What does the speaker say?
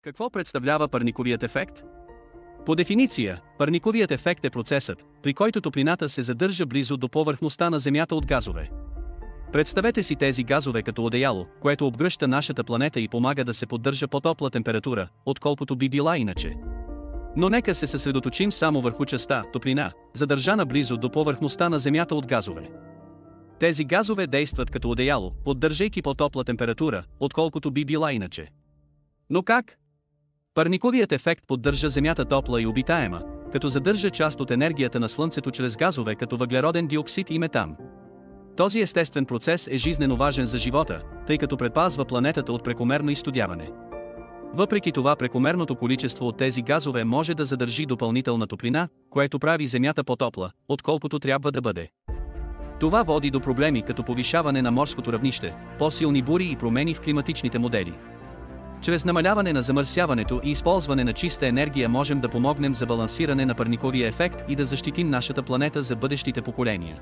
Какво представлява парниковият ефект? По дефиниция, парниковият ефект е процесът, при който топлината се задържа близо до повърхността на Земята от газове. Представете си тези газове като одеяло, което обгръща нашата планета и помага да се поддържа по-топла температура, отколкото би била иначе. Но нека се съсредоточим само върху частта топлина, задържана близо до повърхността на Земята от газове. Тези газове действат като одеяло, поддържайки по-топла температура, отколкото би била иначе. Но как? Парниковият ефект поддържа Земята топла и обитаема, като задържа част от енергията на Слънцето чрез газове като въглероден диоксид и метан. Този естествен процес е жизнено важен за живота, тъй като предпазва планетата от прекомерно изстудяване. Въпреки това, прекомерното количество от тези газове може да задържи допълнителна топлина, което прави Земята по-топла, отколкото трябва да бъде. Това води до проблеми като повишаване на морското равнище, по-силни бури и промени в климатичните модели. Чрез намаляване на замърсяването и използване на чиста енергия можем да помогнем за балансиране на парниковия ефект и да защитим нашата планета за бъдещите поколения.